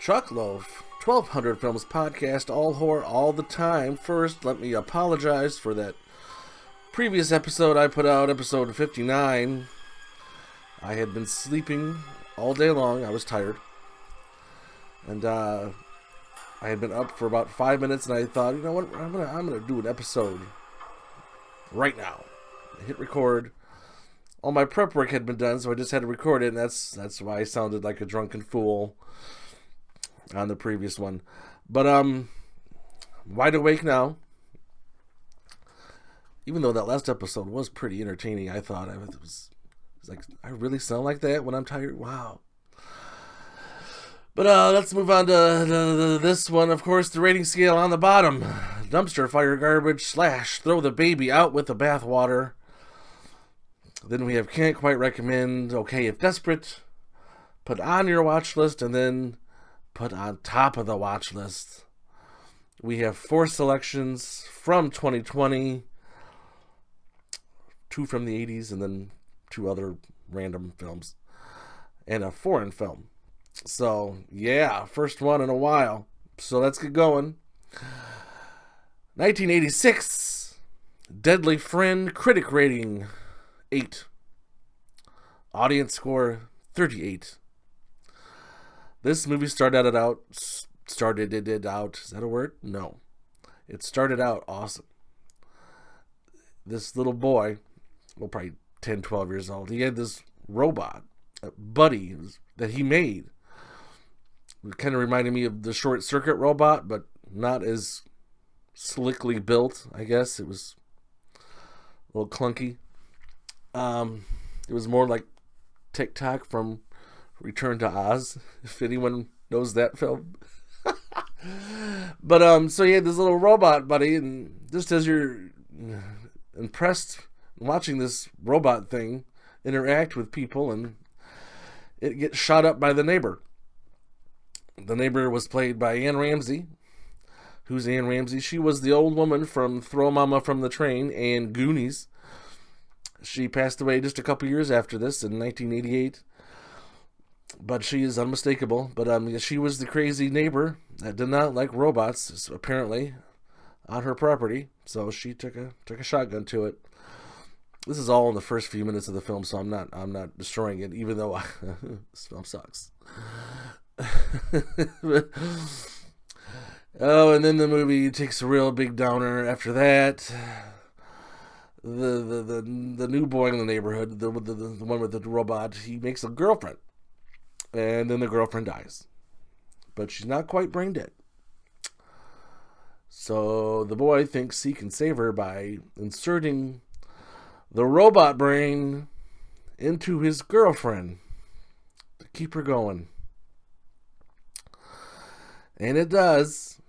Chuck Loaf, 1200 Films Podcast, all horror, all the time. First, let me apologize for that previous episode I put out, episode 59. I had been sleeping all day long. I was tired. And I had been up for about 5 minutes, and I thought, you know what, I'm gonna do an episode right now. I hit record. All my prep work had been done, so I just had to record it, and that's why I sounded like a drunken fool on the previous one. But wide awake now. Even though that last episode was pretty entertaining, I thought it was like, I really sound like that when I'm tired. Wow. But let's move on to this one. Of course, the rating scale on the bottom: dumpster fire garbage / throw the baby out with the bathwater. Then we have can't quite recommend, okay if desperate, put on your watch list, and then put on top of the watch list. We have 4 selections from 2020, 2 from the 80s, and then 2 other random films, and a foreign film. So, yeah, first one in a while. So let's get going. 1986, Deadly Friend, critic rating 8. Audience score 38. This movie started it out, is that a word? No. It started out awesome. This little boy, well, probably 10, 12 years old, he had this robot, Buddy, that he made. It kind of reminded me of the Short Circuit robot, but not as slickly built, I guess. It was a little clunky. It was more like TikTok from Return to Oz, if anyone knows that film. But so you had this little robot buddy, and just as you're impressed watching this robot thing interact with people, and it gets shot up by the neighbor. The neighbor was played by Anne Ramsey. Who's Anne Ramsey? She was the old woman from Throw Mama from the Train and Goonies. She passed away just a couple years after this in 1988. But she is unmistakable. But she was the crazy neighbor that did not like robots, apparently, on her property. So she took a shotgun to it. This is all in the first few minutes of the film, so I'm not destroying it, even though this film sucks. Oh, and then the movie takes a real big downer after that. The new boy in the neighborhood, the one with the robot, he makes a girlfriend, and then the girlfriend dies, but she's not quite brain dead. So the boy thinks he can save her by inserting the robot brain into his girlfriend to keep her going. And it does.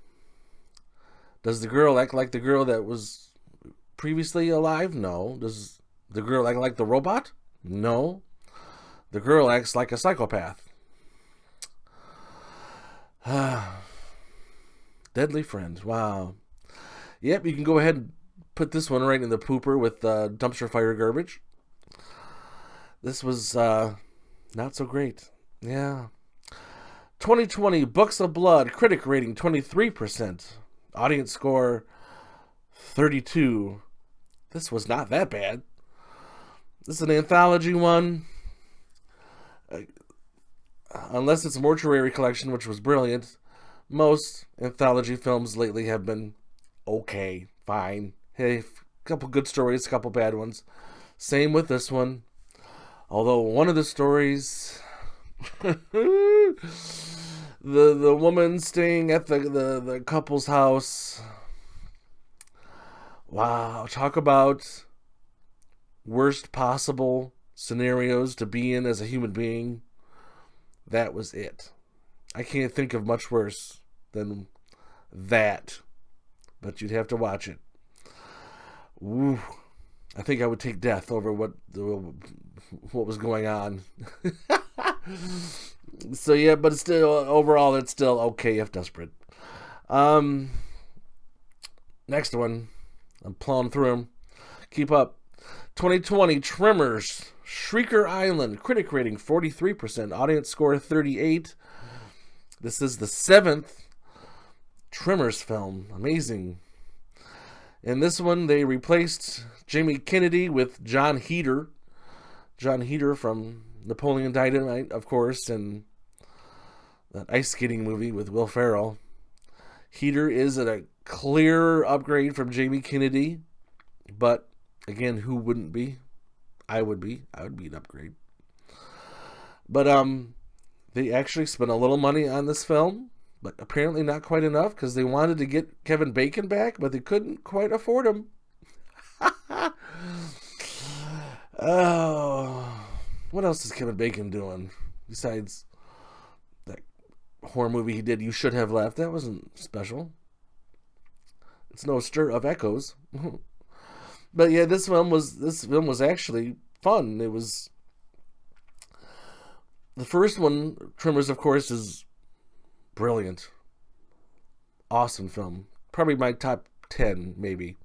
Does the girl act like the girl that was previously alive? No. Does the girl act like the robot? No. The girl acts like a psychopath. Deadly Friend. Wow. Yep, you can go ahead and put this one right in the pooper with dumpster fire garbage. This was not so great. Yeah. 2020, Books of Blood, critic rating 23%, audience score 32. This was not that bad. This is an anthology one. Unless it's a Mortuary Collection, which was brilliant. Most anthology films lately have been okay, fine. Hey, a couple good stories, a couple bad ones. Same with this one. Although one of the stories... the woman staying at the couple's house. Wow, talk about worst possible scenarios to be in as a human being. That was it. I can't think of much worse than that. But you'd have to watch it. Ooh, I think I would take death over what was going on. So yeah, but it's still, overall, it's still okay if desperate. Next one. I'm plowing through them. Keep up. 2020, Tremors, Shrieker Island, critic rating 43%, audience score 38. This is the 7th Tremors film. Amazing. In this one, they replaced Jamie Kennedy with John Heater. John Heater from Napoleon Dynamite, of course, and that ice skating movie with Will Ferrell. Heater is a clear upgrade from Jamie Kennedy, but again, who wouldn't be? I would be. I would be an upgrade. But they actually spent a little money on this film, but apparently not quite enough because they wanted to get Kevin Bacon back, but they couldn't quite afford him. Oh, what else is Kevin Bacon doing besides that horror movie he did, You Should Have Left? That wasn't special. It's no Stir of Echoes. But yeah, this film was actually fun. It was the first one. Tremors, of course, is brilliant, awesome film. Probably my top 10, maybe.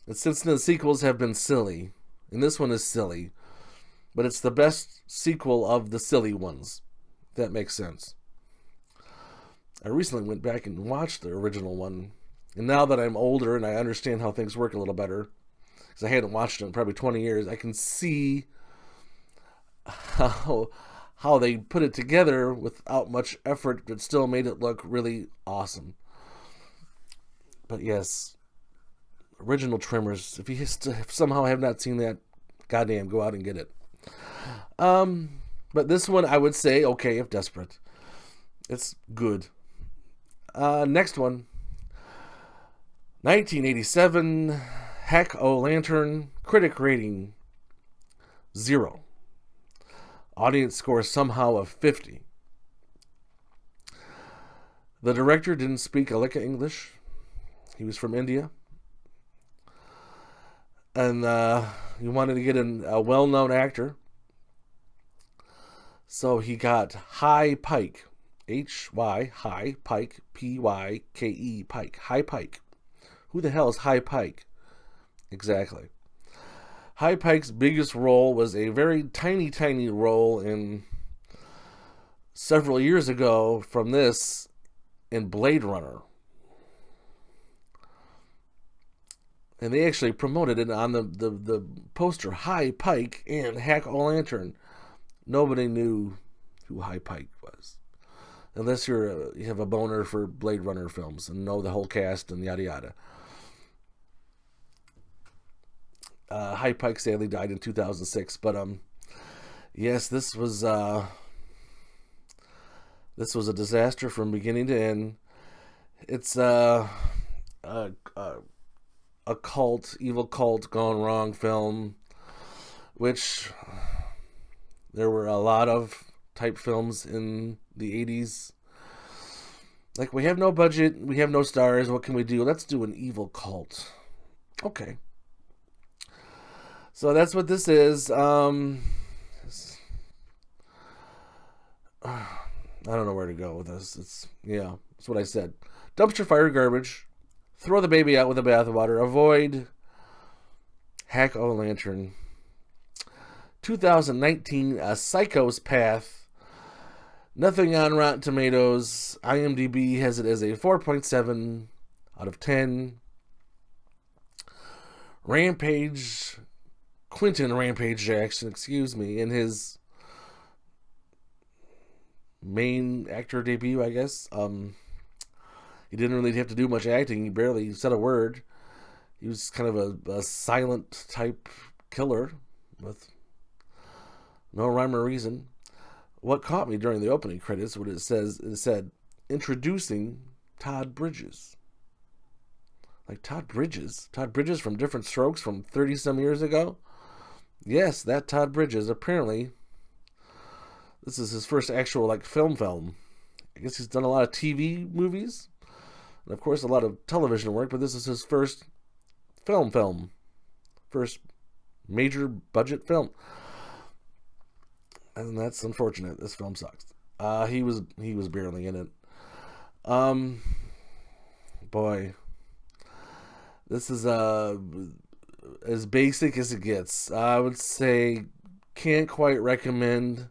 And since the sequels have been silly, and this one is silly, but it's the best sequel of the silly ones. If that makes sense. I recently went back and watched the original one. And now that I'm older and I understand how things work a little better, because I hadn't watched it in probably 20 years, I can see how they put it together without much effort, but still made it look really awesome. But yes, original Tremors. If you somehow have not seen that, goddamn, go out and get it. But this one, I would say, okay, if desperate. It's good. Next one. 1987, Hack-O-Latern, critic rating 0. Audience score somehow of 50. The director didn't speak a lick of English. He was from India. And he wanted to get a well-known actor. So he got High Pike. H-Y, High Pike, P-Y-K-E, Pike. High Pike. Who the hell is High Pike? Exactly. High Pike's biggest role was a very tiny role in several years ago from this in Blade Runner. And they actually promoted it on the poster, High Pike and Hack-O-Latern. Nobody knew who High Pike was. Unless you have a boner for Blade Runner films and know the whole cast and yada yada. High Pike sadly died in 2006, but yes, this was a disaster from beginning to end. It's a cult, evil cult gone wrong film, which there were a lot of type films in the 80s. Like, we have no budget, we have no stars, what can we do? Let's do an evil cult. Okay. So that's what this is. I don't know where to go with this. That's what I said. Dumpster fire garbage. Throw the baby out with the bathwater. Avoid Hack-O-Latern. 2019, A Psycho's Path. Nothing on Rotten Tomatoes. IMDb has it as a 4.7 out of 10. Quentin Rampage Jackson, in his main actor debut, I guess. He didn't really have to do much acting. He barely said a word. He was kind of a silent type killer with no rhyme or reason. What caught me during the opening credits, what it said, introducing Todd Bridges. Like Todd Bridges from Different Strokes from 30-some years ago. Yes, that Todd Bridges. Apparently, this is his first actual film. I guess he's done a lot of TV movies, and of course a lot of television work, but this is his first film. First major budget film. And that's unfortunate. This film sucks. He was barely in it. Boy. This is as basic as it gets. I would say can't quite recommend.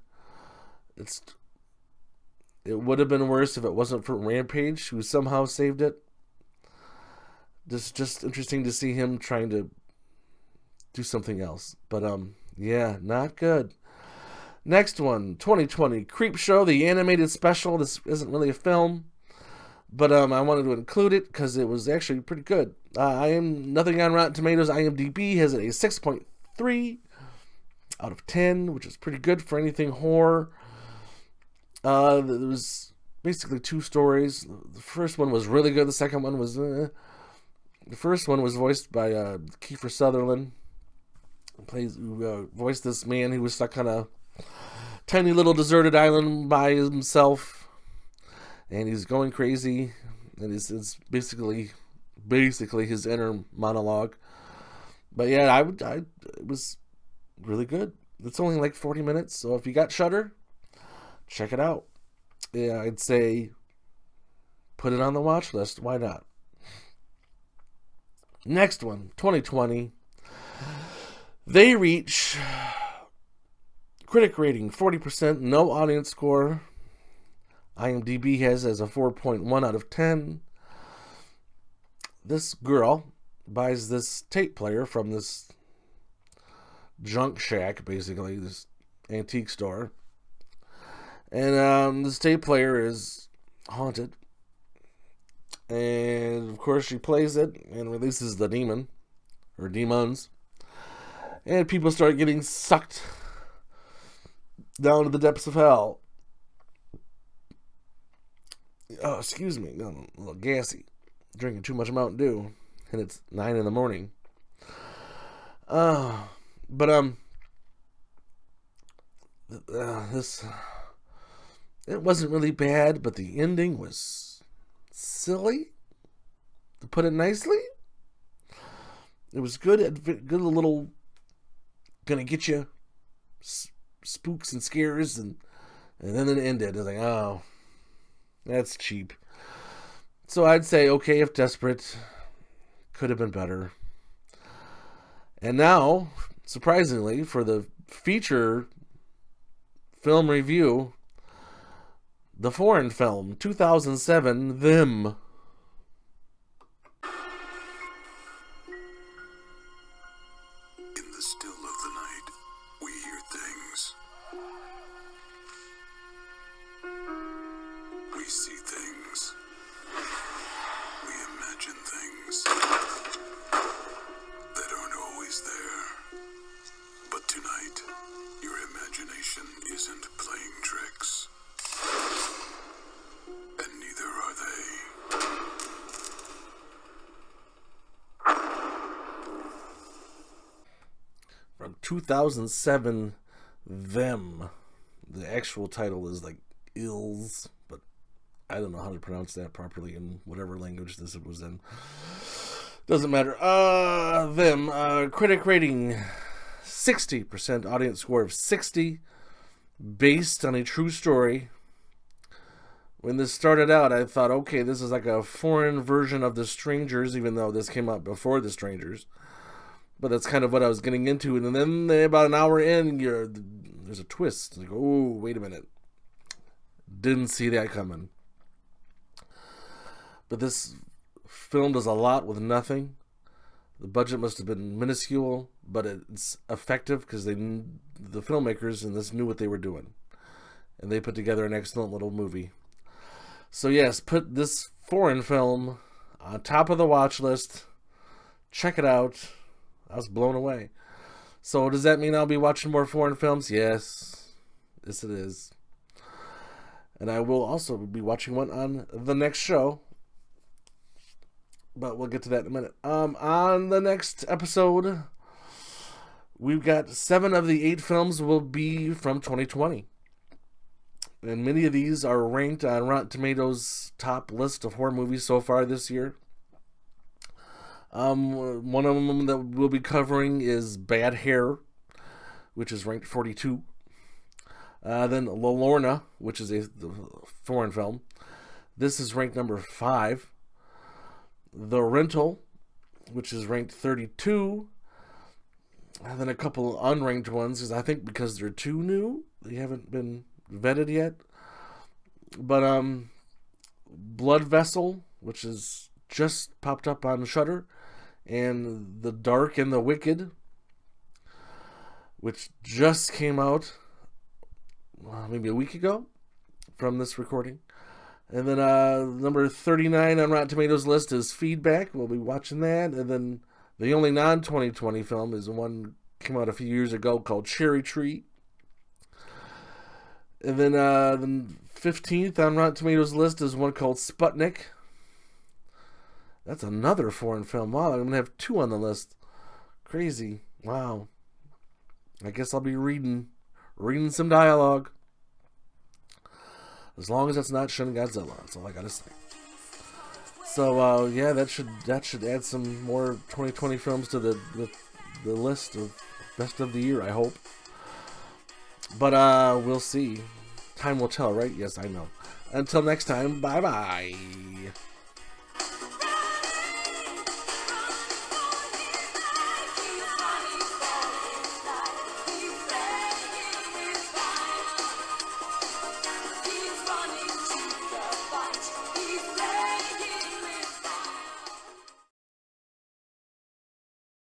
It would have been worse if it wasn't for Rampage, who somehow saved it. Just interesting to see him trying to do something else. But yeah, not good. Next one, 2020 Creepshow, the animated special. This isn't really a film, but I wanted to include it because it was actually pretty good. I am nothing on Rotten Tomatoes. IMDb has it a 6.3 out of 10, which is pretty good for anything horror. There was basically two stories. The first one was really good. The second one was the first one was voiced by Kiefer Sutherland. Voiced this man who was stuck on a tiny little deserted island by himself, and he's going crazy, and it's basically his inner monologue. But yeah, it was really good. It's only like 40 minutes, so if you got Shudder, check it out. Yeah, I'd say put it on the watch list. Why not? Next one, 2020. They reach critic rating 40%, no audience score. IMDb has as a 4.1 out of 10. This girl buys this tape player from this junk shack, basically, this antique store. And this tape player is haunted. And of course she plays it and releases the demon, or demons. And people start getting sucked down to the depths of hell. Oh, excuse me. No, I'm a little gassy. Drinking too much Mountain Dew. And it's 9 in the morning. This... It wasn't really bad, but the ending was silly, to put it nicely. It was good, good little, gonna get you spooks and scares, and then it ended. It's like, oh, that's cheap. So I'd say, okay, if desperate, could have been better. And now, surprisingly, for the feature film review, the foreign film, 2007, Them. In the still of the night, we hear things. We see things. We imagine things that aren't always there. But tonight, your imagination isn't playing tricks. And neither are they. From 2007, Them. The actual title is like Ills, but I don't know how to pronounce that properly in whatever language this was in. Doesn't matter. Them. Critic rating 60%, audience score of 60, based on a true story. When this started out, I thought, okay, this is like a foreign version of The Strangers, even though this came out before The Strangers. But that's kind of what I was getting into. And then about an hour in, there's a twist. Like, oh, wait a minute. Didn't see that coming. But this film does a lot with nothing. The budget must have been minuscule, but it's effective because the filmmakers in this knew what they were doing. And they put together an excellent little movie. So yes, put this foreign film on top of the watch list. Check it out. I was blown away. So does that mean I'll be watching more foreign films? Yes. Yes, it is. And I will also be watching one on the next show. But we'll get to that in a minute. On the next episode, we've got 7 of the 8 films will be from 2020. And many of these are ranked on Rotten Tomatoes' top list of horror movies so far this year. One of them that we'll be covering is Bad Hair, which is ranked 42. Then La Lorna, which is a foreign film. This is ranked number 5. The Rental, which is ranked 32. And then a couple unranked ones, because I think because they're too new, they haven't been vetted yet. But Blood Vessel, which is just popped up on Shudder, and The Dark and the Wicked, which just came out maybe a week ago from this recording. And then number 39 on Rotten Tomatoes list is Feedback. We'll be watching that. And then the only non-2020 film is one came out a few years ago called Cherry Tree. And then the 15th on Rotten Tomatoes list is one called Sputnik. That's another foreign film. Wow, I'm going to have two on the list. Crazy. Wow. I guess I'll be reading some dialogue. As long as it's not Shin Godzilla. That's all I got to say. So, yeah, that should add some more 2020 films to the list of best of the year, I hope. But we'll see. Time will tell, right? Yes, I know. Until next time, bye-bye.